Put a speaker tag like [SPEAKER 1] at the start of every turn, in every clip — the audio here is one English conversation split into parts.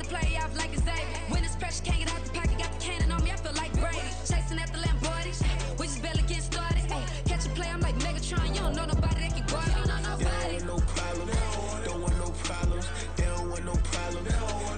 [SPEAKER 1] the playoff like it's David. When it's pressure, can't get out the pocket, got the cannon on me, I feel like Brady. Chasing after Lamborghinis, we just barely get started. Ay, catch a play, I'm like Megatron, you don't know nobody that can guard it. You don't know nobody.
[SPEAKER 2] They don't want no problems, don't want no problems. They don't want no problems,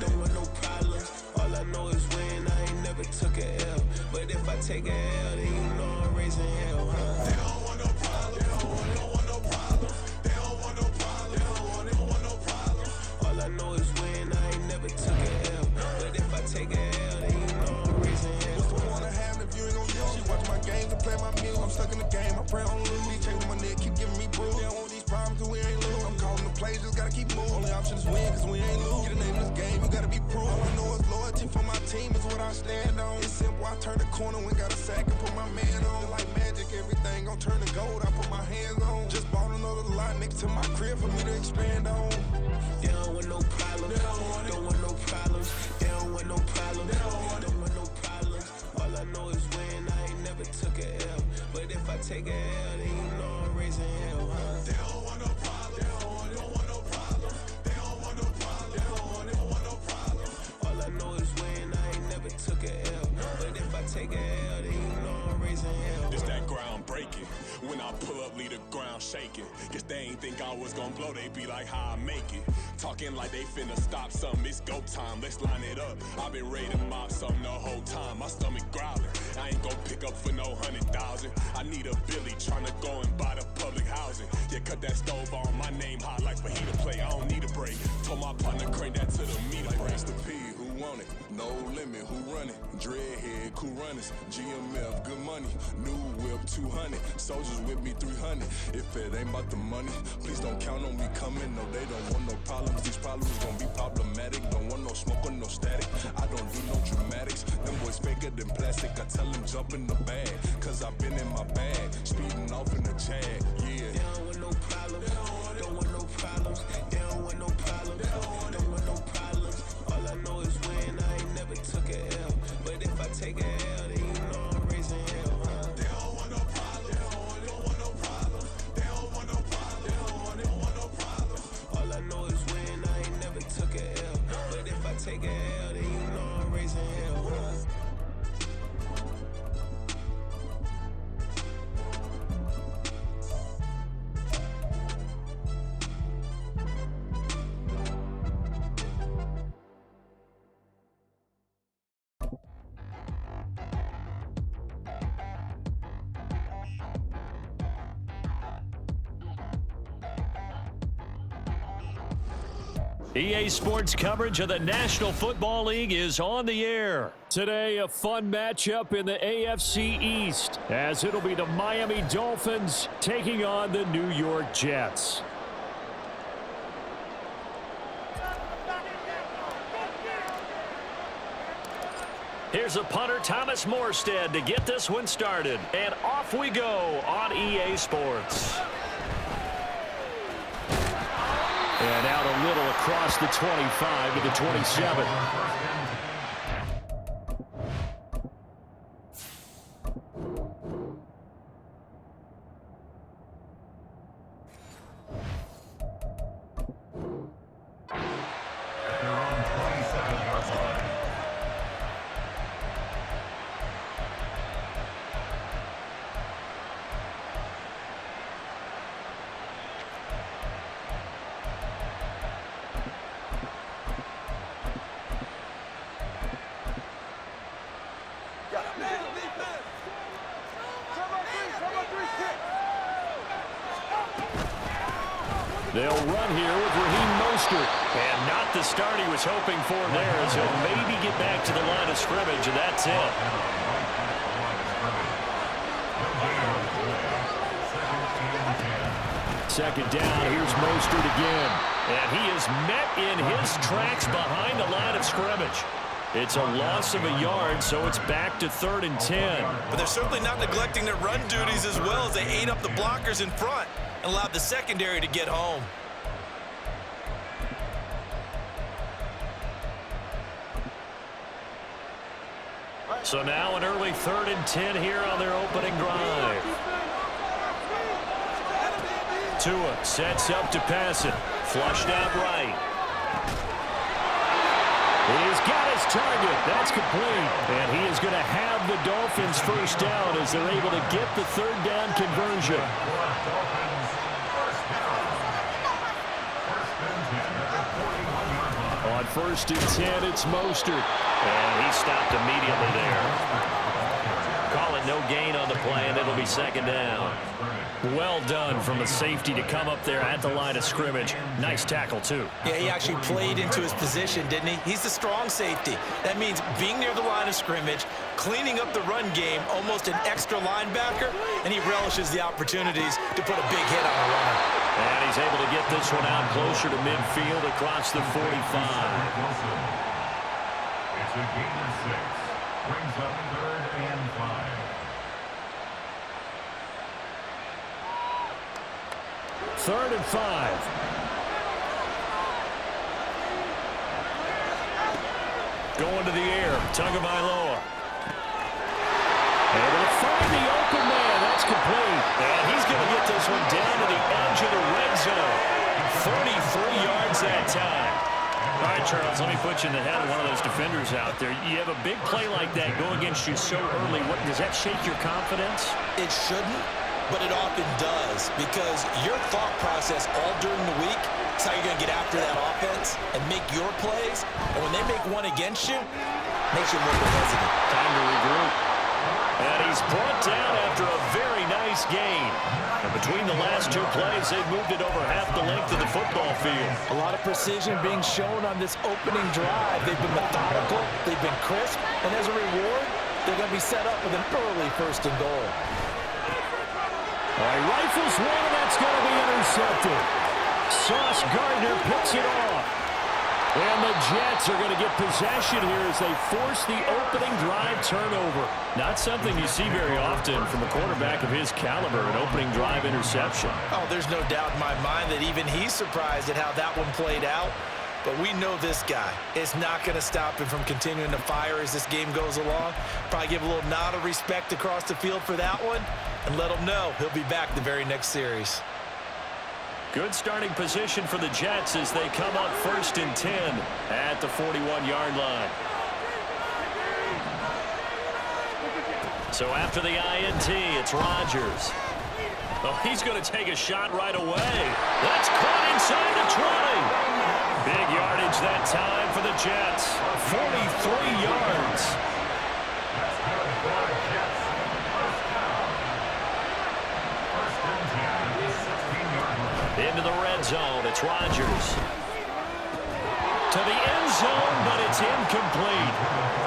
[SPEAKER 2] don't want no problems. All I know is win, I ain't never took a L. But if I take a L, then you know I'm raising hell, huh? They don't want no problems, they don't want no problems. They don't want no problems, they don't want no problems. All I know is win, I ain't never took a L. But if I take a L, then you know I'm raising hell. What's the point of having if you ain't gon' use? She watch my games and play my music. I'm stuck in the game, I pray on lose. DJ with my neck, keep giving me bruise. They don't want these problems cause we ain't lose. I'm calling the plays, just gotta keep moving. Only option is win cause we ain't lose. Get a name in this game, you gotta be proof. All I know is loyalty for my team is what I stand on. It's simple, I turn the corner when got a sack and put my man on. Like magic, everything gon' turn to gold, I put my hands on. Just bought another lot next to my crib for me to expand on. They don't want no problems, don't want no problems. They don't want no problems, don't want no problems. All I know is win, I ain't never took a L. But if I take a L, then you know I'm raising hell, huh? They don't want no problems, they don't want no problems. They don't want no problems, they don't want no problems. All I know is win, I ain't never took a L. But if I take a L, then you know I'm raising hell.
[SPEAKER 3] It's that ground breaking. When I pull up, leave the ground shaking. Guess they ain't think I was gonna blow, they be like, how I make it. Talking like they finna stop something, it's go time, let's line it up. I've been ready to mob something the whole time, my stomach growling. I ain't gon' pick up for no 100,000. I need a Billy tryna go and buy the public housing. Yeah, cut that stove on, my name hot like fajita play, I don't need a break. Told my partner crank that to the meter break.
[SPEAKER 4] Like Mr. P, who want it? No limit, who run it? Dreadhead, cool runners, GMF, good money. New whip, 200, soldiers with me, 300. If it ain't about the money, please don't count on me coming. No, they don't want no problems. These problems gon' be problematic. Don't want no smoke or no static. I don't do no dramatics. Them boys faker than plastic. I tell them jump in the bag, cause I've been in my bag. Speeding off in the Jag, yeah.
[SPEAKER 2] They don't want no problems, don't want no problems. They don't want no problems, don't want no problems. All I know is win, I ain't never took a L. But if I take a L, then you know I'm raising hell, huh? They don't want no problems, they don't want no problems. They don't want no problems, they don't want no problems. All I know is win, I ain't never took a L. But if I take a L, then you know I'm raising hell, huh?
[SPEAKER 5] EA Sports coverage of the National Football League is on the air. Today, a fun matchup in the AFC East, as it'll be the Miami Dolphins taking on the New York Jets. Here's a punter, Thomas Morstead, to get this one started. And off we go on EA Sports. And out a little across the 25 to the 27. They'll run here with Raheem Mostert. And not the start he was hoping for there, as he'll maybe get back to the line of scrimmage, and that's it. Second down, here's Mostert again. And he is met in his tracks behind the line of scrimmage. It's a loss of a yard, so it's back to 3rd and 10.
[SPEAKER 6] But they're certainly not neglecting their run duties as well, as they ate up the blockers in front and allowed the secondary to get home.
[SPEAKER 5] So now an early 3rd and 10 here on their opening drive. Tua sets up to pass it. Flushed out right. He's got his target. That's complete. And he is going to have the Dolphins first down as they're able to get the third down conversion. On first and 10, it's Mostert. And he stopped immediately there. Call it no gain on the play, and it'll be second down. Well done from a safety to come up there at the line of scrimmage. Nice tackle, too.
[SPEAKER 6] Yeah, he actually played into his position, didn't he? He's the strong safety. That means being near the line of scrimmage, cleaning up the run game, almost an extra linebacker, and he relishes the opportunities to put a big hit on a runner.
[SPEAKER 5] And he's able to get this one out closer to midfield across the 45.
[SPEAKER 7] It's a gain of 6. Brings up 3rd and 5.
[SPEAKER 5] Third and 5. Going to the air. Tagovailoa. Able to find the open man. That's complete. And he's going to get this one down to the edge of the red zone. 33 yards that time. All right, Charles, let me put you in the head of one of those defenders out there. You have a big play like that go against you so early. Does that shake your confidence?
[SPEAKER 6] It shouldn't, but it often does, because your thought process all during the week is how you're going to get after that offense and make your plays. And when they make one against you, it makes you a little bit hesitant.
[SPEAKER 5] Time to regroup. And he's brought down after a very nice gain. And between the last two plays, they've moved it over half the length of the football field.
[SPEAKER 6] A lot of precision being shown on this opening drive. They've been methodical, they've been crisp, and as a reward, they're going to be set up with an early 1st and goal.
[SPEAKER 5] All right, rifles one, and that's going to be intercepted. Sauce Gardner picks it off. And the Jets are going to get possession here as they force the opening drive turnover. Not something you see very often from a quarterback of his caliber, an opening drive interception.
[SPEAKER 6] Oh, there's no doubt in my mind that even he's surprised at how that one played out. But we know this guy is not going to stop him from continuing to fire as this game goes along. Probably give a little nod of respect across the field for that one and let him know he'll be back the very next series.
[SPEAKER 5] Good starting position for the Jets as they come up 1st and 10 at the 41-yard line. So after the INT, it's Rodgers. Oh, he's going to take a shot right away. That's caught inside the 20. Big yardage that time for the Jets. 43 yards. Into the red zone, it's Rodgers. To the end zone, but it's incomplete.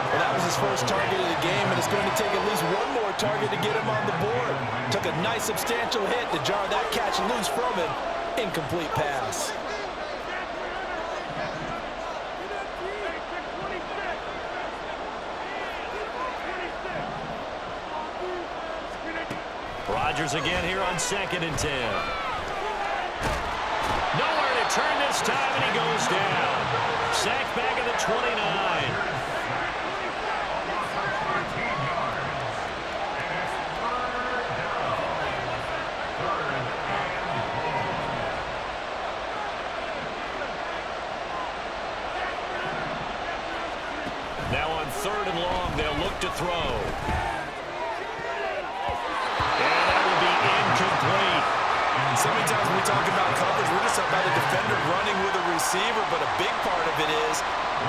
[SPEAKER 6] Well, that was his first target of the game, and it's going to take at least one more target to get him on the board. Took a nice substantial hit to jar that catch loose from him. Incomplete pass.
[SPEAKER 5] Rodgers again here on 2nd and 10. Nowhere to turn this time, and he goes down. Sacked back at the 29. Now on 3rd and long, they'll look to throw. And that will be incomplete.
[SPEAKER 6] So many times when we talk about coverage, we're just talking about a defender running with a receiver, but a big part of it is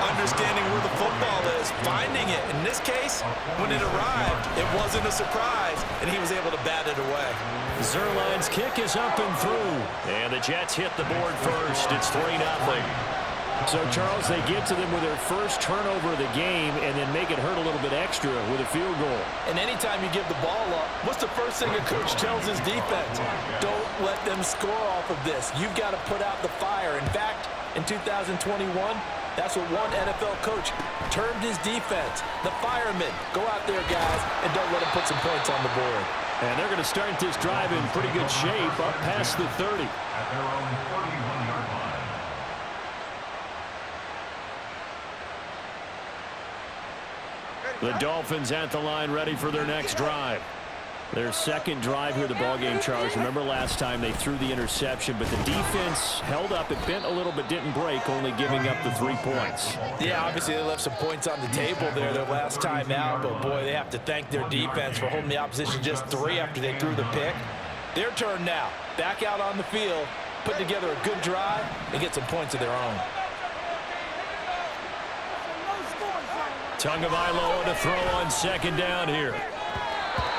[SPEAKER 6] understanding where the football is, finding it. In this case, when it arrived, it wasn't a surprise, and he was able to bat it away.
[SPEAKER 5] Zerline's kick is up and through. And the Jets hit the board first. It's 3-0. So, Charles, they get to them with their first turnover of the game and then make it hurt a little bit extra with a field goal.
[SPEAKER 6] And anytime you give the ball up, what's the first thing a coach tells his defense? Don't let them score off of this. You've got to put out the fire. In fact, in 2021, that's what one NFL coach termed his defense. The firemen. Go out there, guys, and don't let them put some points on the board.
[SPEAKER 5] And they're going to start this drive in pretty good shape up past the 30.
[SPEAKER 7] At their own 41-yard line.
[SPEAKER 5] The Dolphins at the line ready for their next drive. Their second drive here, the ballgame, Charles. Remember last time they threw the interception, but the defense held up. It bent a little but didn't break, only giving up the 3 points.
[SPEAKER 6] Yeah, obviously they left some points on the table there their last time out, but boy, they have to thank their defense for holding the opposition just 3 after they threw the pick. Their turn now. Back out on the field, put together a good drive, and get some points of their own.
[SPEAKER 5] Tagovailoa to throw on second down here.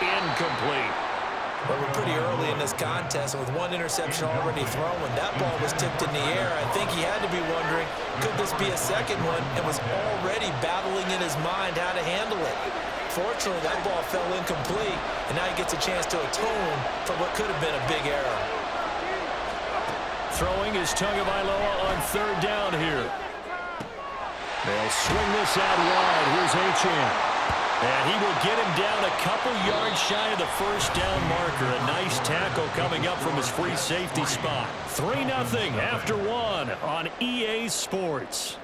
[SPEAKER 5] Incomplete.
[SPEAKER 6] But we're pretty early in this contest, and with 1 interception already thrown, when that ball was tipped in the air, I think he had to be wondering, could this be a second one, and was already battling in his mind how to handle it. Fortunately, that ball fell incomplete, and now he gets a chance to atone for what could have been a big error.
[SPEAKER 5] Throwing is Tagovailoa on third down here. They'll swing this out wide. Here's Achane. And he will get him down a couple yards shy of the first down marker. A nice tackle coming up from his free safety spot. 3-0 after 1 on EA Sports.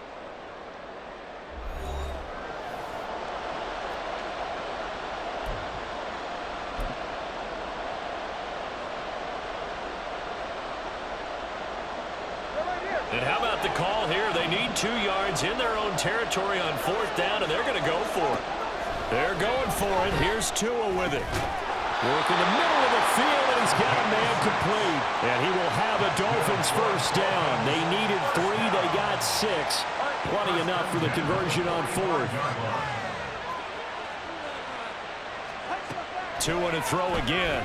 [SPEAKER 5] And how about the call here? They need 2 yards in their own territory on 4th down, and they're going to go for it. They're going for it. Here's Tua with it. Work in the middle of the field, and he's got a man complete. And he will have a Dolphins first down. They needed 3. They got 6. Plenty enough for the conversion on 4th. Tua to throw again.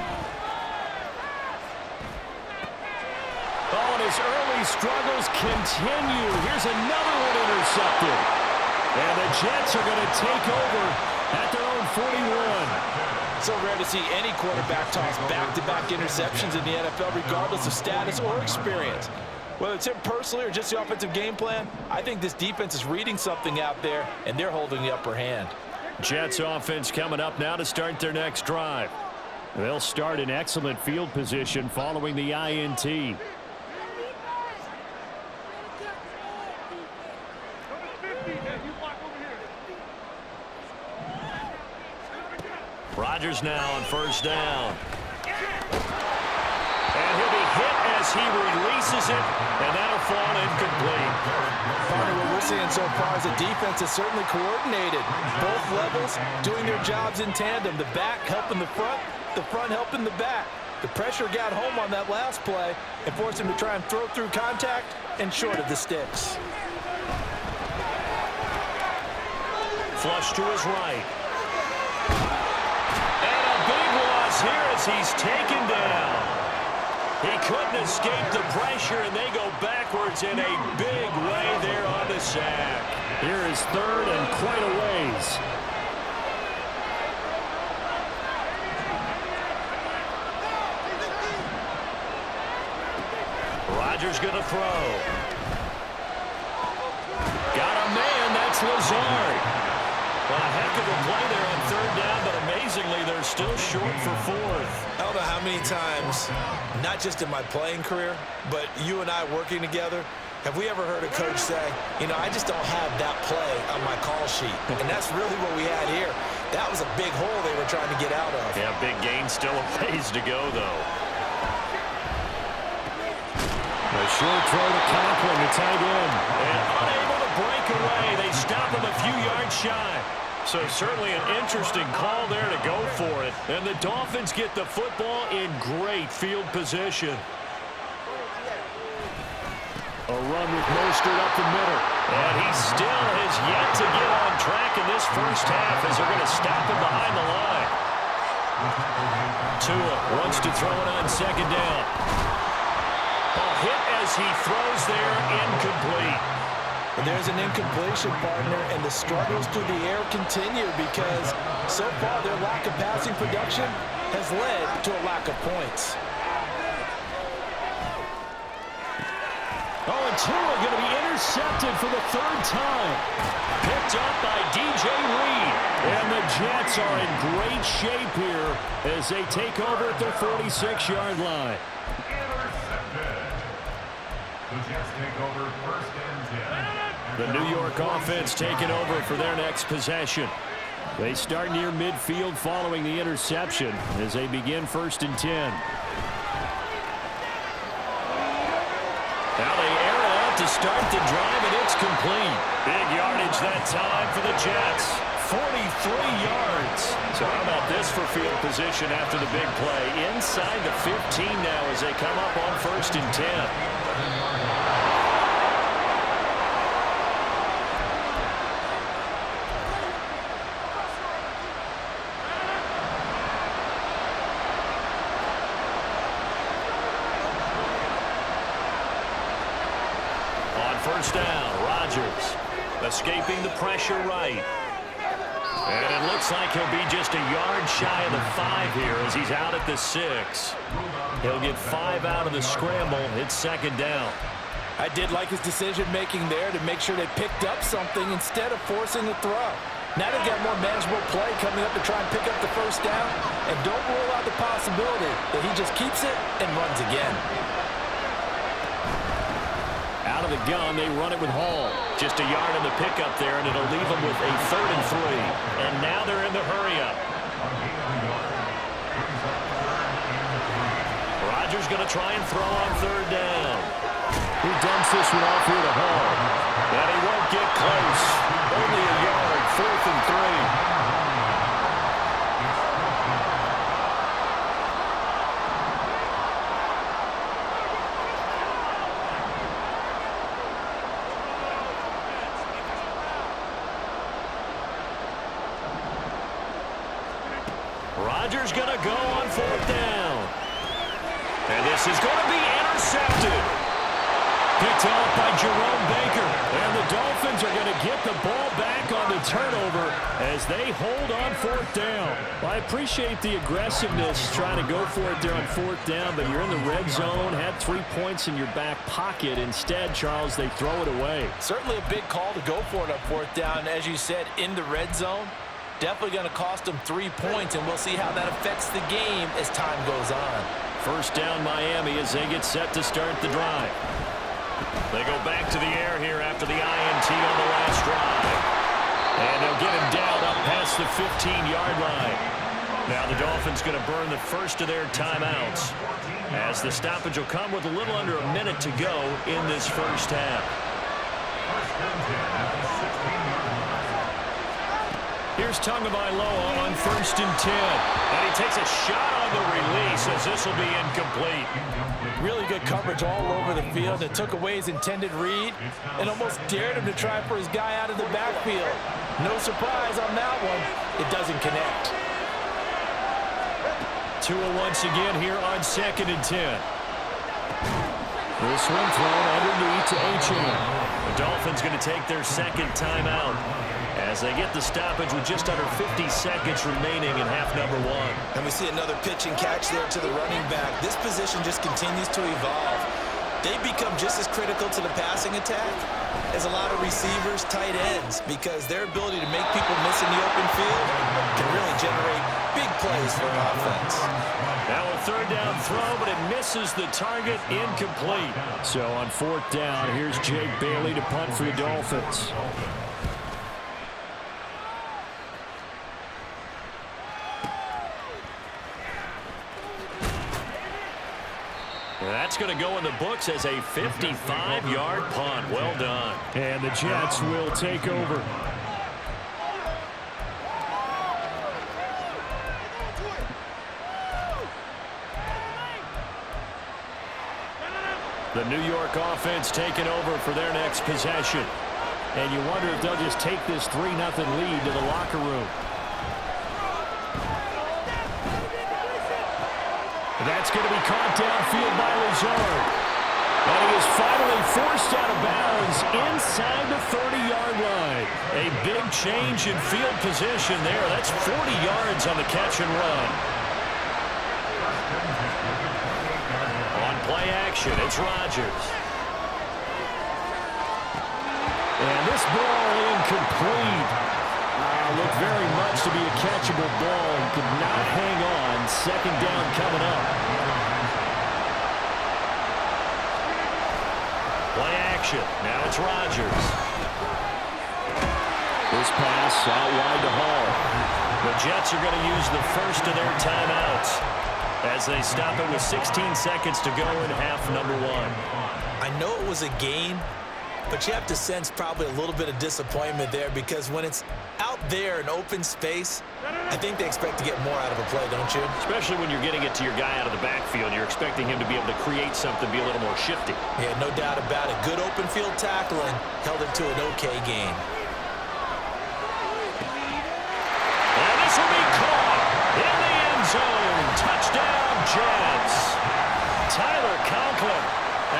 [SPEAKER 5] Oh, and his early struggles continue. Here's another one intercepted. And the Jets are going to take over at their own 41.
[SPEAKER 6] So rare to see any quarterback toss back-to-back interceptions in the NFL, regardless of status or experience. Whether it's him personally or just the offensive game plan, I think this defense is reading something out there, and they're holding the upper hand.
[SPEAKER 5] Jets offense coming up now to start their next drive. They'll start in excellent field position following the INT. Rodgers now on first down. And he'll be hit as he releases it, and that'll fall incomplete.
[SPEAKER 6] Partner, what we're seeing so far is the defense is certainly coordinated. Both levels doing their jobs in tandem. The back helping the front helping the back. The pressure got home on that last play and forced him to try and throw through contact and short of the sticks.
[SPEAKER 5] Flush to his right. Here as he's taken down. He couldn't escape the pressure, and they go backwards in a big way there on the sack. Here is 3rd and quite a ways. Rodgers going to throw. Got a man, that's Lazard. Well, a heck of a play there on 3rd down, but amazingly, they're still short for 4th.
[SPEAKER 6] I don't know how many times, not just in my playing career, but you and I working together, have we ever heard a coach say, you know, I just don't have that play on my call sheet. And that's really what we had here. That was a big hole they were trying to get out of.
[SPEAKER 5] Yeah, big gain, still a ways to go, though. A short throw to Conklin, the tight end. And unable to break away. They stop him a few yards shy. So certainly an interesting call there to go for it. And the Dolphins get the football in great field position. A run with Mostert up the middle. And he still has yet to get on track in this first half as they're going to stop him behind the line. Tua wants to throw it on second down. A hit as he throws there, incomplete.
[SPEAKER 6] But there's an incompletion, partner, and the struggles through the air continue because so far their lack of passing production has led to a lack of points.
[SPEAKER 5] Oh, and Tua going to be intercepted for the 3rd time. Picked up by DJ Reed. And the Jets are in great shape here as they take over at their 46-yard line.
[SPEAKER 7] The Jets take over 1st and 10.
[SPEAKER 5] The New York offense taking over for their next possession. They start near midfield following the interception as they begin 1st and 10. Now they air it out to start the drive, and it's complete. Big yardage that time for the Jets. 43 yards. So how about this for field position after the big play? Inside the 15 now as they come up on 1st and 10. First down, Rodgers escaping the pressure right. And it looks like he'll be just a yard shy of the 5 here as he's out at the 6. He'll get 5 out of the scramble. It's 2nd down.
[SPEAKER 6] I did like his decision-making there to make sure they picked up something instead of forcing the throw. Now they've got more manageable play coming up to try and pick up the 1st down. And don't rule out the possibility that he just keeps it and runs again.
[SPEAKER 5] Out of the gun, they run it with Hall. Just a yard in the pickup there, and it'll leave them with a 3rd and 3. And now they're in the hurry-up. Rodgers going to try and throw on 3rd down. He dumps this one off here to Hall. And he won't get close. Only a yard, 4th and 3. Rodgers going to go on 4th down. And this is going to be intercepted. Picked off by Jerome Baker. And the Dolphins are going to get the ball back on the turnover as they hold on 4th down. Well, I appreciate the aggressiveness trying to go for it there on 4th down, but you're in the red zone, had 3 points in your back pocket. Instead, Charles, they throw it away.
[SPEAKER 6] Certainly a big call to go for it on 4th down. As you said, in the red zone. Definitely going to cost them 3 points, and we'll see how that affects the game as time goes on.
[SPEAKER 5] 1st down Miami as they get set to start the drive. They go back to the air here after the INT on the last drive. And they'll get him down up past the 15-yard line. Now the Dolphins going to burn the first of their timeouts as the stoppage will come with a little under a minute to go in this 1st half. Here's Tagovailoa on 1st and 10. And he takes a shot on the release as this will be incomplete.
[SPEAKER 6] Really good coverage all over the field. It took away his intended read and almost dared him to try for his guy out of the backfield. No surprise on that one. It doesn't connect.
[SPEAKER 5] Tua once again here on 2nd and 10. This one thrown underneath to H.M. The Dolphins going to take their 2nd timeout as they get the stoppage with just under 50 seconds remaining in half number 1.
[SPEAKER 8] And we see another pitch and catch there to the running back. This position just continues to evolve. They become just as critical to the passing attack as a lot of receivers, tight ends, because their ability to make people miss in the open field can really generate big plays for an offense.
[SPEAKER 5] Now a 3rd down throw, but it misses the target, incomplete. So on 4th down, here's Jake Bailey to punt for the Dolphins. That's going to go in the books as a 55-yard punt. Well done. And the Jets will take over. The New York offense taking over for their next possession. And you wonder if they'll just take this 3-0 lead to the locker room. That's going to be caught downfield by Lazard. And he is finally forced out of bounds inside the 30-yard line. A big change in field position there. That's 40 yards on the catch and run. On play action, it's Rodgers. And this ball incomplete. Looked very much to be a catchable ball and could not hang on. 2nd down coming up. Play action. Now it's Rodgers. This pass out wide to Hall. The Jets are going to use the first of their timeouts as they stop it with 16 seconds to go in half number one.
[SPEAKER 8] I know it was a gain, but you have to sense probably a little bit of disappointment there because when it's out there in open space, I think they expect to get more out of a play, don't you?
[SPEAKER 5] Especially when you're getting it to your guy out of the backfield. You're expecting him to be able to create something, be a little more shifty.
[SPEAKER 8] Yeah, no doubt about it. Good open field tackling held it to an okay gain.
[SPEAKER 5] And this will be caught in the end zone. Touchdown, Jets. Tyler Conklin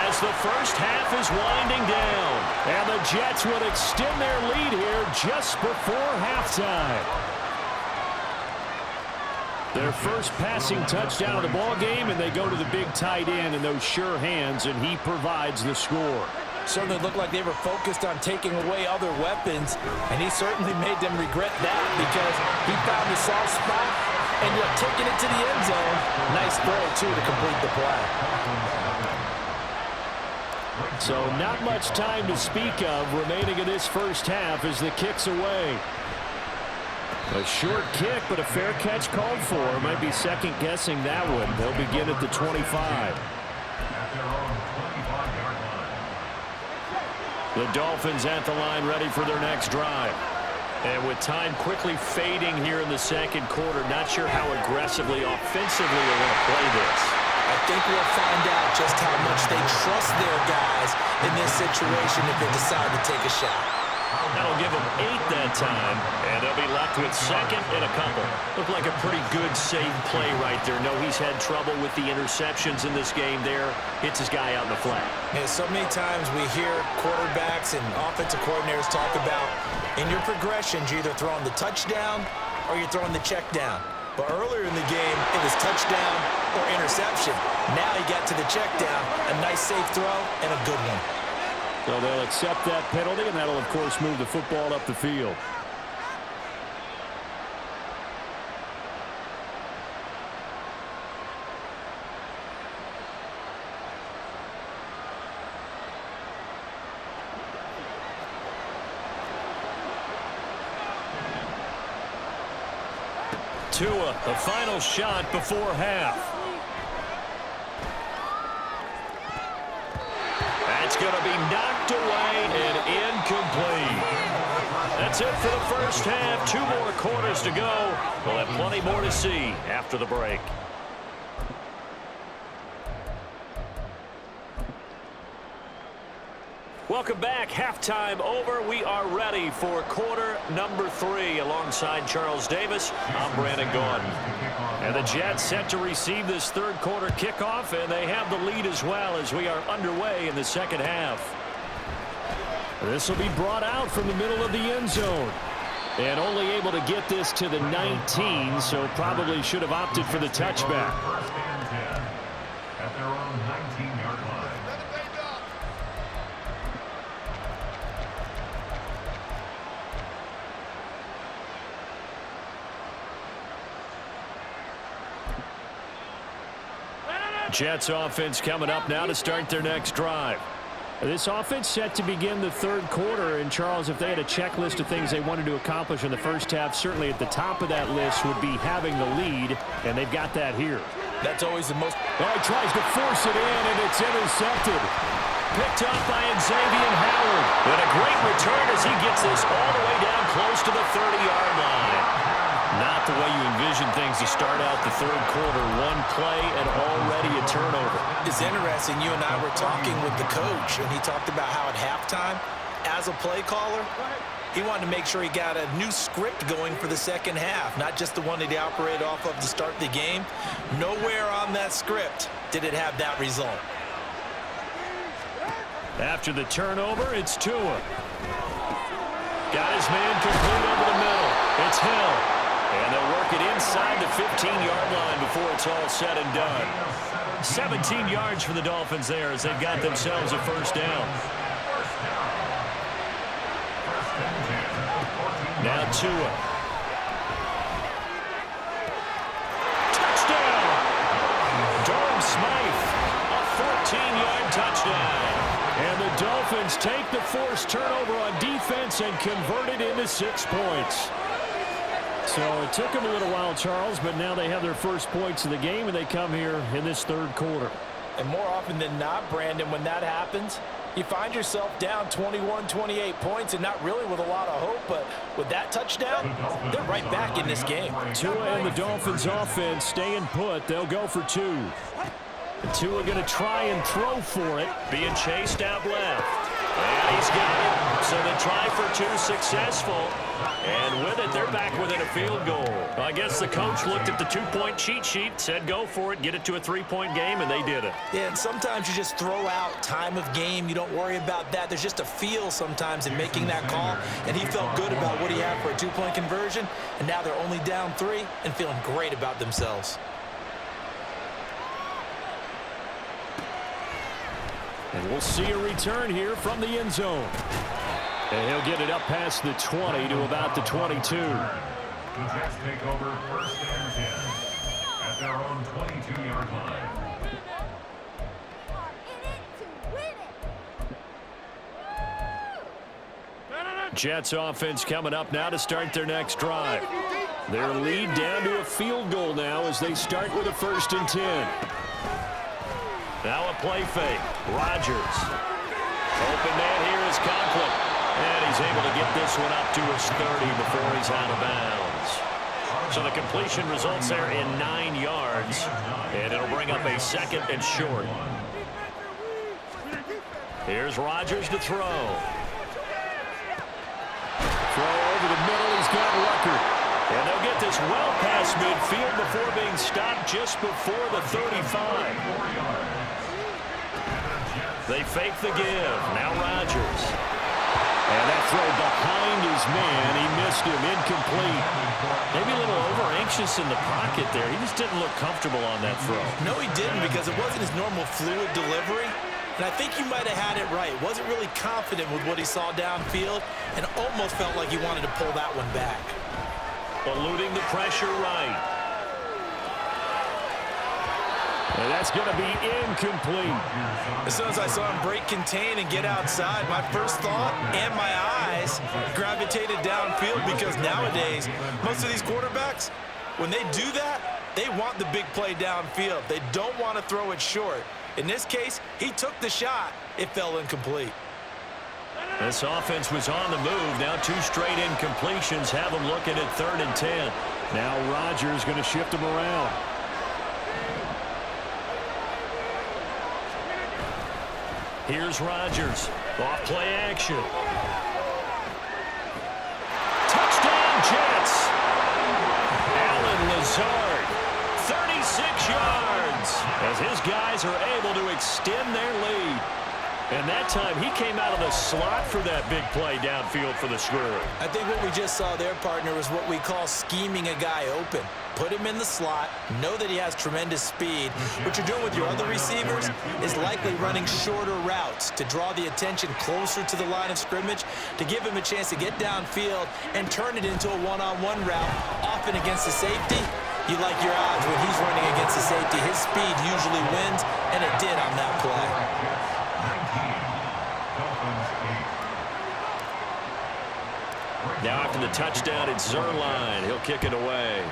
[SPEAKER 5] as the first half is winding down. And the Jets would extend their lead here just before halftime. Their first passing touchdown of the ball game, and they go to the big tight end in those sure hands, and he provides the score.
[SPEAKER 6] Certainly looked like they were focused on taking away other weapons, and he certainly made them regret that because he found the soft spot and yet taking it to the end zone. Nice throw, too, to complete the play.
[SPEAKER 5] So not much time to speak of remaining in this first half as the kick's away. A short kick, but a fair catch called for. Might be second-guessing that one. They'll begin at the 25. The Dolphins at the line ready for their next drive. And with time quickly fading here in the second quarter, not sure how aggressively, offensively they want to play this.
[SPEAKER 8] I think we'll find out just how much they trust their guys in this situation if they decide to take a shot.
[SPEAKER 5] That'll give them 8 that time, and they'll be left with second and a couple. Looked like a pretty good, safe play right there. No, he's had trouble with the interceptions in this game there. Hits his guy out in the flat.
[SPEAKER 8] Yeah, so many times we hear quarterbacks and offensive coordinators talk about in your progressions, you're either throwing the touchdown or you're throwing the check down. But earlier in the game, it was touchdown or interception. Now he got to the check down, a nice safe throw, and a good one.
[SPEAKER 5] So they'll accept that penalty, and that'll, of course, move the football up the field. Tua, the final shot before half. That's going to be knocked away and incomplete. That's it for the first half. 2 more quarters to go. We'll have plenty more to see after the break. Welcome back. Halftime over. We are ready for quarter number 3 alongside Charles Davis. I'm Brandon Gordon. And the Jets set to receive this third quarter kickoff, and they have the lead as well as we are underway in the second half. This will be brought out from the middle of the end zone. And only able to get this to the 19, so probably should have opted for the touchback.
[SPEAKER 7] First and 10 at their own 19-yard line.
[SPEAKER 5] Jets offense coming up now to start their next drive. This offense set to begin the third quarter, and Charles, if they had a checklist of things they wanted to accomplish in the first half, certainly at the top of that list would be having the lead, and they've got that here.
[SPEAKER 6] That's always the most...
[SPEAKER 5] Oh, he tries to force it in, and it's intercepted. Picked up by Xavier Howard. And a great return as he gets this all the way down close to the 30-yard line. Not the way you envision things to start out the third quarter. One play and already a turnover.
[SPEAKER 8] It's interesting. You and I were talking with the coach, and he talked about how at halftime, as a play caller, he wanted to make sure he got a new script going for the second half, not just the one that he operated off of to start the game. Nowhere on that script did it have that result.
[SPEAKER 5] After the turnover, it's Tua. Got his man complete over the middle. It's Hill. And they'll work it inside the 15-yard line before it's all said and done. 17 yards for the Dolphins there as they've got themselves a first down. Now Tua. Touchdown! Durham Smythe, a 14-yard touchdown. And the Dolphins take the forced turnover on defense and convert it into 6 points. So it took them a little while, Charles, but now they have their first points of the game, and they come here in this third quarter.
[SPEAKER 6] And more often than not, Brandon, when that happens, you find yourself down 21, 28 points, and not really with a lot of hope, but with that touchdown, they're right back in this game.
[SPEAKER 5] Tua and the Dolphins offense staying put. They'll go for 2. And Tua going to try and throw for it. Being chased out left. And he's got it. So the try for 2 successful. And with it, they're back within a field goal. I guess the coach looked at the 2-point cheat sheet, said go for it, get it to a 3-point game, and they did it.
[SPEAKER 8] Yeah, and sometimes you just throw out time of game. You don't worry about that. There's just a feel sometimes in making that call, and he felt good about what he had for a 2-point conversion, and now they're only down 3 and feeling great about themselves.
[SPEAKER 5] And we'll see a return here from the end zone. And he'll get it up past the 20 to about the 22.
[SPEAKER 7] The Jets take over 1st and 10 at their own 22-yard line.
[SPEAKER 5] Jets offense coming up now to start their next drive. Their lead down to a field goal now as they start with a 1st and 10. Now a play fake. Rodgers. Open man here is Conklin. And he's able to get this one up to his 30 before he's out of bounds. So the completion results there in 9 yards. And it'll bring up a 2nd and short. Here's Rodgers to throw. Throw over the middle. He's got Rucker. And they'll get this well past midfield before being stopped just before the 35. They fake the give. Now Rodgers. And that throw behind his man. He missed him. Incomplete. Maybe a little over-anxious in the pocket there. He just didn't look comfortable on that throw.
[SPEAKER 8] No, he didn't, because it wasn't his normal fluid delivery. And I think you might have had it right. Wasn't really confident with what he saw downfield and almost felt like he wanted to pull that one back.
[SPEAKER 5] Eluding the pressure right. And that's going to be incomplete.
[SPEAKER 8] As soon as I saw him break contain and get outside, my first thought and my eyes gravitated downfield, because nowadays, most of these quarterbacks, when they do that, they want the big play downfield. They don't want to throw it short. In this case, he took the shot. It fell incomplete.
[SPEAKER 5] This offense was on the move. Now 2 straight incompletions have them looking at 3rd and 10. Now Rodgers going to shift him around. Here's Rodgers. Off play action. Touchdown Jets. Allen Lazard. 36 yards. As his guys are able to extend their lead. And that time he came out of the slot for that big play downfield for the Squirrel.
[SPEAKER 8] I think what we just saw there, partner, is what we call scheming a guy open. Put him in the slot, know that he has tremendous speed. What you're doing with your other receivers is likely running shorter routes to draw the attention closer to the line of scrimmage, to give him a chance to get downfield and turn it into a one-on-one route, often against the safety. You like your odds when he's running against the safety. His speed usually wins, and it did on that play.
[SPEAKER 5] Now after the touchdown, it's Zerline. He'll kick it away.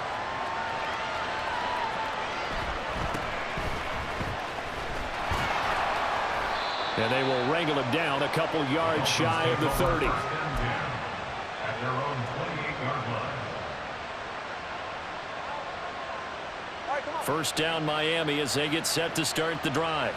[SPEAKER 5] And they will wrangle him down a couple yards shy of the 30.
[SPEAKER 7] At their own 28-yard line.
[SPEAKER 5] First down Miami as they get set to start the drive.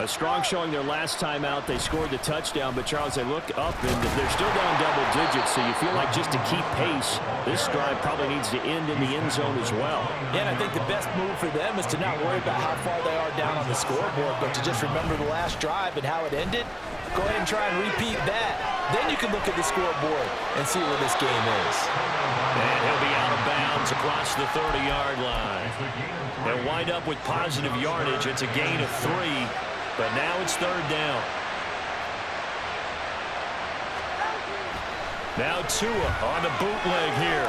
[SPEAKER 5] A strong showing their last time out. They scored the touchdown, but Charles, they look up and they're still down double digits, so you feel like just to keep pace, this drive probably needs to end in the end zone as well.
[SPEAKER 6] Yeah, and I think the best move for them is to not worry about how far they are down on the scoreboard, but to just remember the last drive and how it ended. Go ahead and try and repeat that. Then you can look at the scoreboard and see where this game is.
[SPEAKER 5] And he'll be out of bounds across the 30-yard line. They'll wind up with positive yardage. It's a gain of 3. But now it's 3rd down. Now Tua on the bootleg here.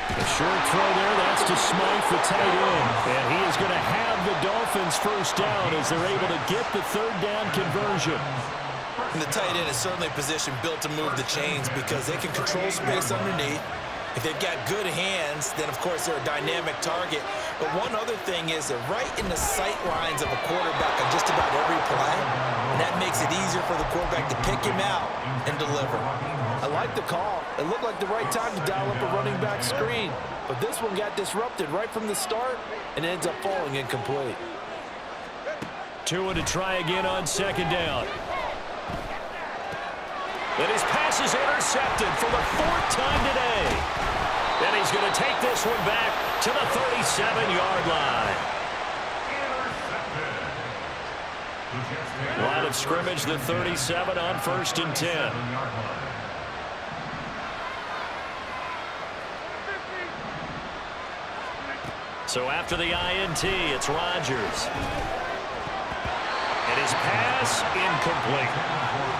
[SPEAKER 5] A short throw there. That's to Smythe, the tight end. And he is going to have the Dolphins first down as they're able to get the 3rd down conversion.
[SPEAKER 8] And the tight end is certainly a position built to move the chains because they can control space underneath. If they've got good hands, then, of course, they're a dynamic target. But one other thing is they're right in the sight lines of a quarterback on just about every play, and that makes it easier for the quarterback to pick him out and deliver.
[SPEAKER 6] I like the call. It looked like the right time to dial up a running back screen. But this one got disrupted right from the start and ends up falling incomplete.
[SPEAKER 5] Tua to try again on second down. And his pass is intercepted for the 4th time today. And he's going to take this one back to the 37-yard line. Line of scrimmage, the 37 on 1st and 10. So after the INT, it's Rodgers. And his pass incomplete.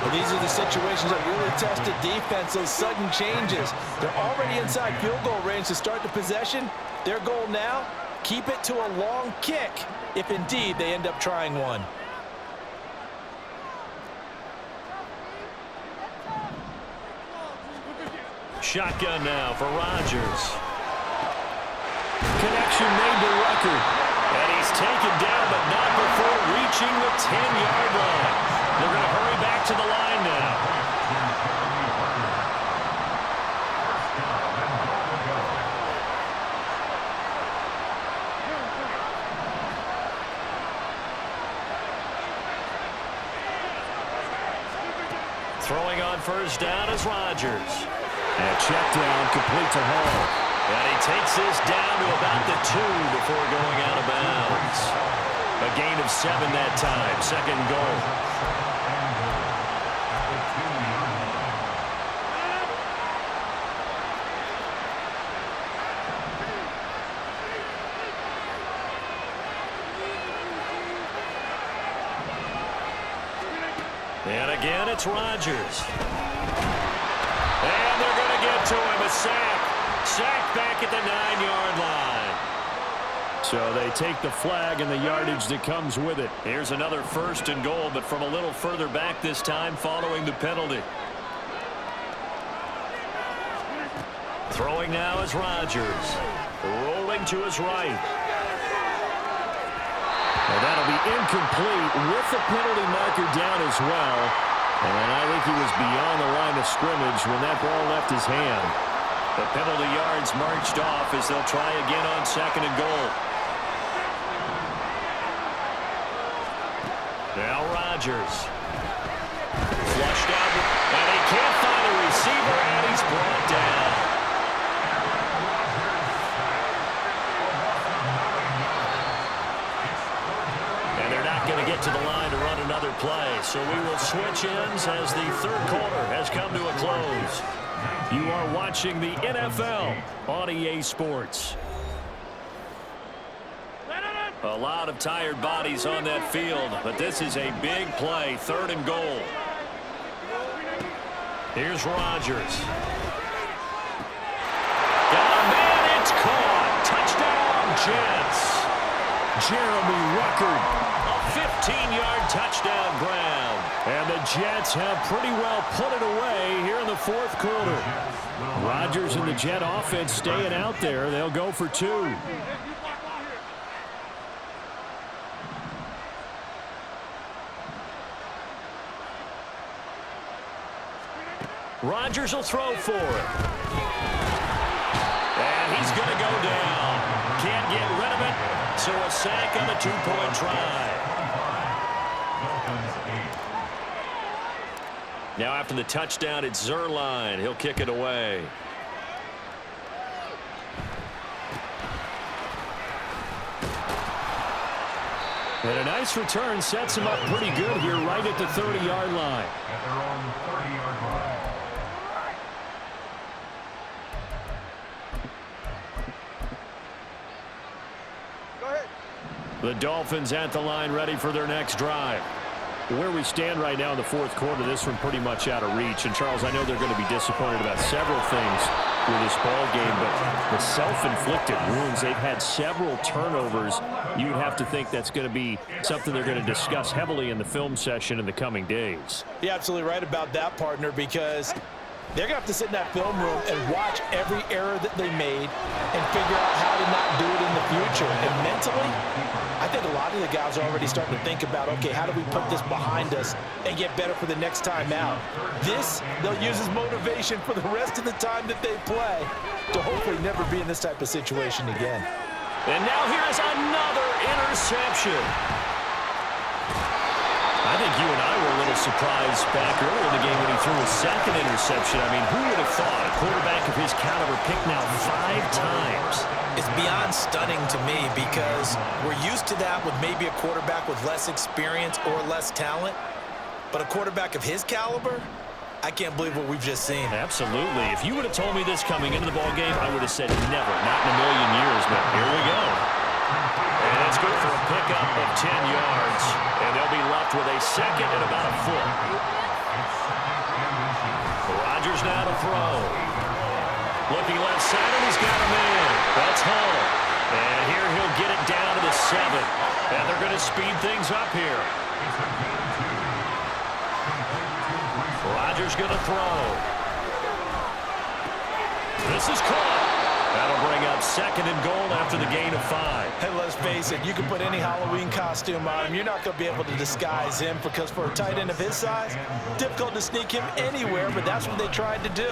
[SPEAKER 6] Well, these are the situations that really test the defense, those sudden changes. They're already inside field goal range to start the possession. Their goal now, keep it to a long kick, if indeed they end up trying one.
[SPEAKER 5] Shotgun now for Rodgers. Connection made to Ruckert. And he's taken down, but not before reaching the 10-yard line. They're going to hurry back to the line now. Throwing on first down is Rodgers.
[SPEAKER 9] And check down, complete to Hall.
[SPEAKER 5] And he takes this down to about the 2 before going out of bounds. A gain of 7 that time, 2nd and goal. And again, it's Rodgers. And they're going to get to him, a sack. Sack back at the 9-yard line.
[SPEAKER 9] So they take the flag and the yardage that comes with it.
[SPEAKER 5] Here's another 1st and goal, but from a little further back this time following the penalty. Throwing now is Rodgers. Rolling to his right.
[SPEAKER 9] And that'll be incomplete with the penalty marker down as well. And I think he was beyond the line of scrimmage when that ball left his hand.
[SPEAKER 5] The penalty yards marched off as they'll try again on 2nd and goal. Now Rodgers. Flushed out, and he can't find a receiver, and he's brought down. And they're not going to get to the line to run another play, so we will switch ends as the 3rd quarter has come to a close.
[SPEAKER 9] You are watching the NFL on EA Sports.
[SPEAKER 5] A lot of tired bodies on that field, but this is a big play, 3rd and goal. Here's Rodgers. Got a man, it's caught. Touchdown, Jets.
[SPEAKER 9] Jeremy Ruckert.
[SPEAKER 5] A 15-yard touchdown ground.
[SPEAKER 9] And the Jets have pretty well put it away here in the 4th quarter. Rodgers and the Jet offense staying out there. They'll go for 2.
[SPEAKER 5] Rodgers will throw for it. And he's going to go down. Can't get rid of it. So a sack on a 2-point try. Now after the touchdown, it's Zerline. He'll kick it away.
[SPEAKER 9] And a nice return sets him up pretty good here right at the 30-yard line.
[SPEAKER 7] At their own 30-yard line.
[SPEAKER 9] The Dolphins at the line ready for their next drive. Where we stand right now in the 4th quarter, this one pretty much out of reach. And, Charles, I know they're going to be disappointed about several things with this ball game, but the self-inflicted wounds, they've had several turnovers. You'd have to think that's going to be something they're going to discuss heavily in the film session in the coming days.
[SPEAKER 6] You're absolutely right about that, partner, because They're going to have to sit in that film room and watch every error that they made and figure out how to not do it in the future. And mentally, I think a lot of the guys are already starting to think about, okay, how do we put this behind us and get better for the next time out? This, they'll use as motivation for the rest of the time that they play to hopefully never be in this type of situation again.
[SPEAKER 5] And now here is another interception. I think you and I were a little surprised back earlier in the game when he threw his second interception. I mean, who would have thought a quarterback of his caliber picked now 5 times?
[SPEAKER 8] It's beyond stunning to me because we're used to that with maybe a quarterback with less experience or less talent. But a quarterback of his caliber, I can't believe what we've just seen.
[SPEAKER 5] Absolutely. If you would have told me this coming into the ballgame, I would have said never, not in a million years, but here we go. And it's good for a pickup of 10 yards. And they'll be left with a second and about a foot. Rodgers now to throw. Looking left side, and he's got him in. That's Hull. And here he'll get it down to the 7. And they're going to speed things up here. Rodgers going to throw. This is caught. That'll bring up second and goal after the gain of 5.
[SPEAKER 6] Hey, let's face it, you can put any Halloween costume on him. You're not going to be able to disguise him because for a tight end of his size, difficult to sneak him anywhere, but that's what they tried to do.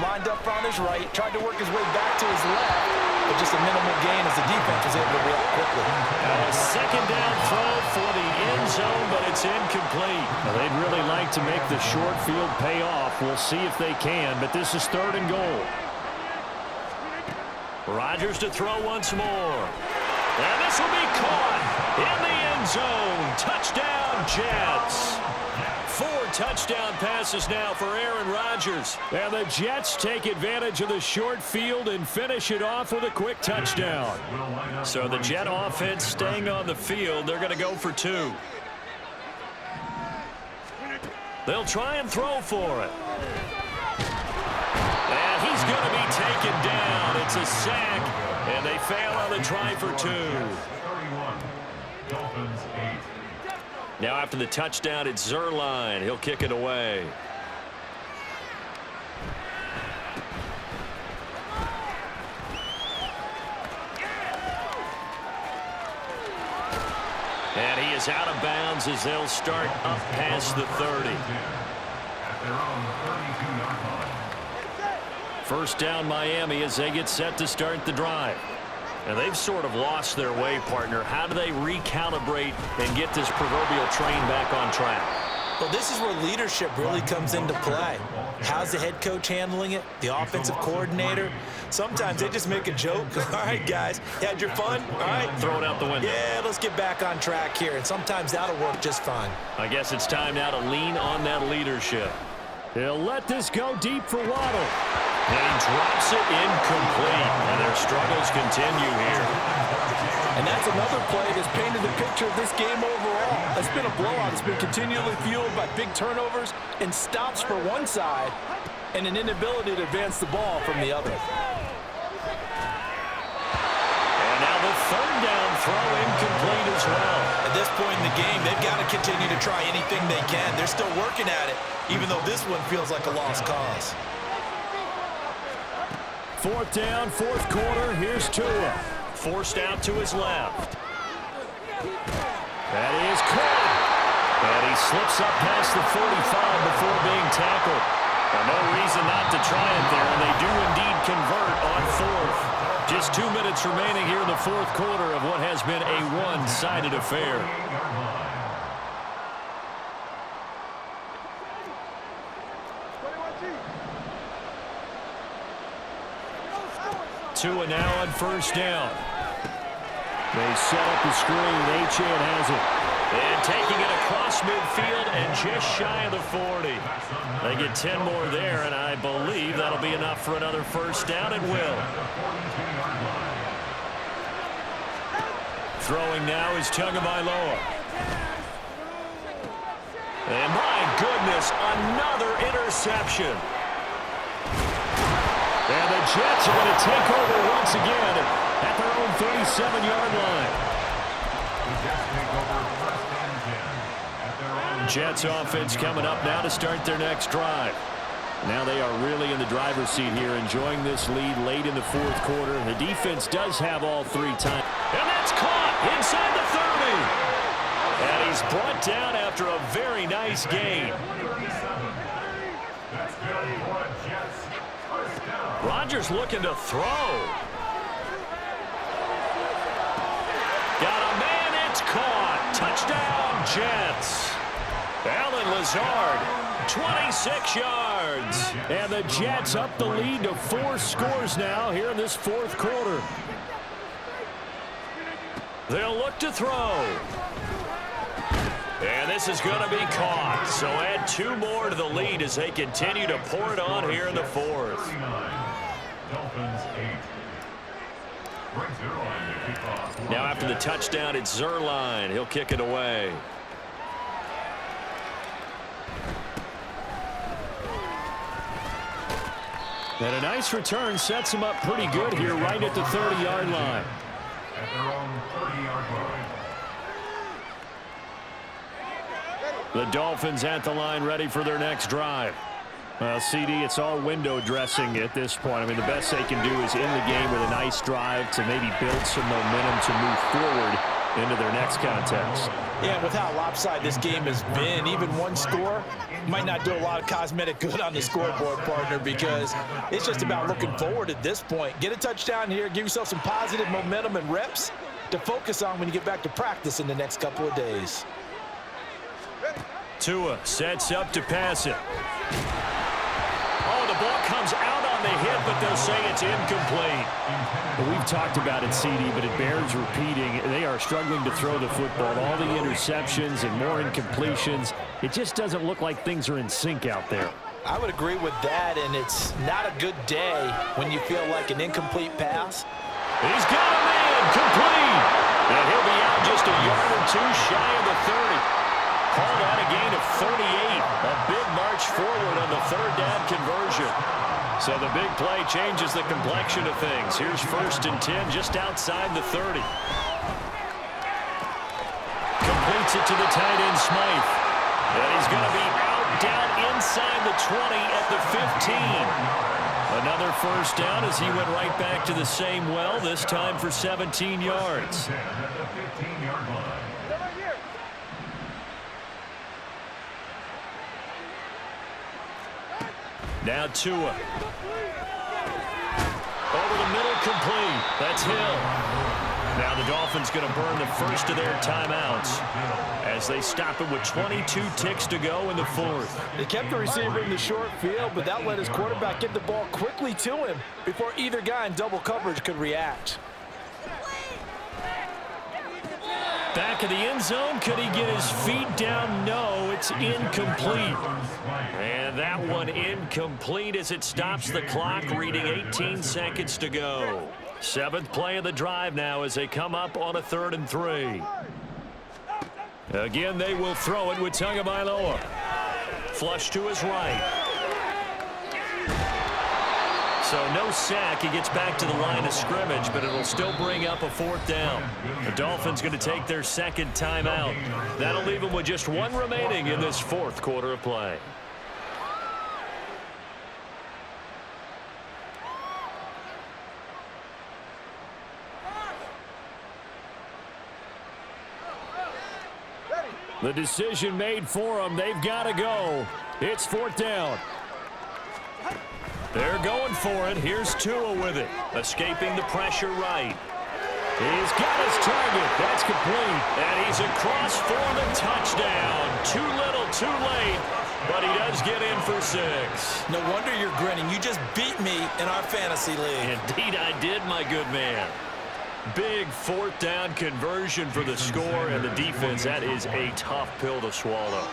[SPEAKER 6] Lined up on his right, tried to work his way back to his left, but just a minimal gain as the defense was able to react quickly.
[SPEAKER 5] A second down throw for the end zone, but it's incomplete. Well, they'd really like to make the short field pay off. We'll see if they can, but this is 3rd and goal. Rodgers to throw once more. And this will be caught in the end zone. Touchdown, Jets. 4 touchdown passes now for Aaron Rodgers. And the Jets take advantage of the short field and finish it off with a quick touchdown. So the Jet offense staying on the field. They're going to go for 2. They'll try and throw for it. And he's going to be taken down. It's a sack, and they fail on the try for 2. Now after the touchdown, it's Zerline. He'll kick it away. And he is out of bounds as they'll start up past the 30.
[SPEAKER 7] At their own 32-yard line.
[SPEAKER 5] First down Miami as they get set to start the drive. And they've sort of lost their way, partner. How do they recalibrate and get this proverbial train back on track?
[SPEAKER 8] Well, this is where leadership really comes into play. How's the head coach handling it? The offensive coordinator? Sometimes they just make a joke. All right, guys, you had your fun? All right.
[SPEAKER 5] Throw it out the window.
[SPEAKER 8] Yeah, let's get back on track here. And sometimes that'll work just fine.
[SPEAKER 5] I guess it's time now to lean on that leadership. He'll let this go deep for Waddle. And he drops it incomplete. And their struggles continue here.
[SPEAKER 6] And that's another play that's painted the picture of this game overall. It's been a blowout. It's been continually fueled by big turnovers and stops for one side and an inability to advance the ball from the other.
[SPEAKER 5] And now the 3rd down throw incomplete as well.
[SPEAKER 8] At this point in the game, they've got to continue to try anything they can. They're still working at it, even though this one feels like a lost cause.
[SPEAKER 5] 4th down, 4th quarter. Here's Tua. Forced out to his left. That is caught. And he slips up past the 45 before being tackled. And no reason not to try it there, and they do indeed convert on 4th. Just 2 minutes remaining here in the 4th quarter of what has been a one-sided affair. Tua now on 1st down. They set up the screen. Achane has it. And taking it across midfield and just shy of the 40. They get 10 more there, and I believe that'll be enough for another 1st down, and will. Throwing now is Tagovailoa. And my goodness, another interception. And the Jets are going to take over once again at their own 37-yard line. Jets offense coming up now to start their next drive. Now they are really in the driver's seat here, enjoying this lead late in the fourth quarter. The defense does have all three times. And that's caught inside the 30. And he's brought down after a very nice gain. Rodgers looking to throw. Got a man, it's caught. Touchdown, Jets. Allen Lazard, 26 yards. And the Jets up the lead to 4 scores now here in this fourth quarter. They'll look to throw. And this is going to be caught. So add 2 more to the lead as they continue to pour it on here in the fourth. Now after the touchdown, it's Zuerlein. He'll kick it away. And a nice return sets him up pretty good here right at the 30-yard line.
[SPEAKER 7] At their own 30-yard line.
[SPEAKER 5] The Dolphins at the line ready for their next drive. CD, it's all window dressing at this point. I mean, the best they can do is in the game with a nice drive to maybe build some momentum to move forward into their next contest.
[SPEAKER 6] Yeah, with how lopsided this game has been, even one score might not do a lot of cosmetic good on the scoreboard, partner, because it's just about looking forward at this point. Get a touchdown here, give yourself some positive momentum and reps to focus on when you get back to practice in the next couple of days.
[SPEAKER 5] Tua sets up to pass it. Oh, the ball comes out on the hit, but they'll say it's incomplete. Well, we've talked about it, CD, but it bears repeating. They are struggling to throw the football. All the interceptions and more incompletions. It just doesn't look like things are in sync out there.
[SPEAKER 6] I would agree with that, and it's not a good day when you feel like an incomplete pass.
[SPEAKER 5] He's got a man, complete. And he'll be out just a yard or 2 shy of the 30. Called out a gain of 38. A big march forward on the 3rd down conversion. So the big play changes the complexion of things. Here's 1st and 10 just outside the 30. Completes it to the tight end, Smythe. And he's going to be out down inside the 20 at the 15. Another 1st down as he went right back to the same well, this time for 17 yards. Now Tua. Over the middle, complete. That's Hill. Now the Dolphins going to burn the first of their timeouts as they stop it with 22 ticks to go in the 4th.
[SPEAKER 6] They kept the receiver in the short field, but that let his quarterback get the ball quickly to him before either guy in double coverage could react.
[SPEAKER 5] Back of the end zone. Could he get his feet down? No, it's incomplete. And that one incomplete as it stops the clock, reading 18 seconds to go. 7th play of the drive now as they come up on a 3rd and 3. Again, they will throw it with Tagovailoa. Flush to his right. So no sack. He gets back to the line of scrimmage, but it'll still bring up a 4th down. The Dolphins going to take their 2nd timeout. That'll leave them with just 1 remaining in this 4th quarter of play. The decision made for them. They've got to go. It's 4th down. They're going for it. Here's Tua with it. Escaping the pressure right. He's got his target. That's complete. And he's across for the touchdown. Too little, too late. But he does get in for 6.
[SPEAKER 8] No wonder you're grinning. You just beat me in our fantasy league.
[SPEAKER 5] Indeed I did, my good man. Big 4th down conversion for the score and the defense. That is a tough pill to swallow.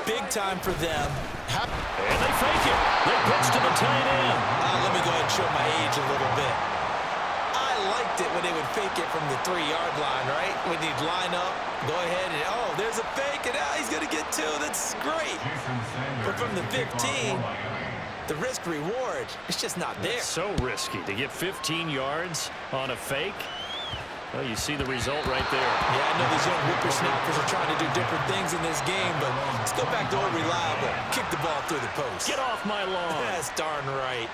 [SPEAKER 8] Big time for them.
[SPEAKER 5] And they fake it. They pitch to the tight end.
[SPEAKER 8] Let me go ahead and show my age a little bit. I liked it when they would fake it from the 3-yard line, right? When they'd line up, go ahead and, oh, there's a fake, and he's going to get 2. That's great. But from the 15, the risk-reward, it's just not there.
[SPEAKER 5] It's so risky to get 15 yards on a fake. Well, you see the result right there.
[SPEAKER 8] Yeah, I know these young whippersnappers are trying to do different things in this game, but still back to old reliable. Kick the ball through the post.
[SPEAKER 5] Get off my lawn.
[SPEAKER 8] That's darn right.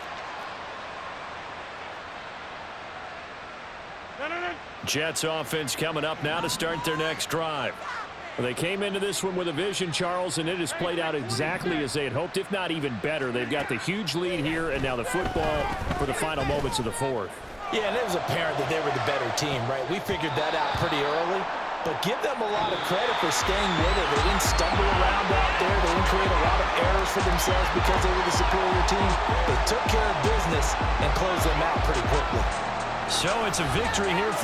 [SPEAKER 5] Jets offense coming up now to start their next drive. Well, they came into this one with a vision, Charles, and it has played out exactly as they had hoped, if not even better. They've got the huge lead here, and now the football for the final moments of the fourth.
[SPEAKER 8] Yeah, and it was apparent that they were the better team, right? We figured that out pretty early, but give them a lot of credit for staying with it. They didn't stumble around out there. They didn't create a lot of errors for themselves because they were the superior team. They took care of business and closed them out pretty quickly.
[SPEAKER 5] So it's a victory here for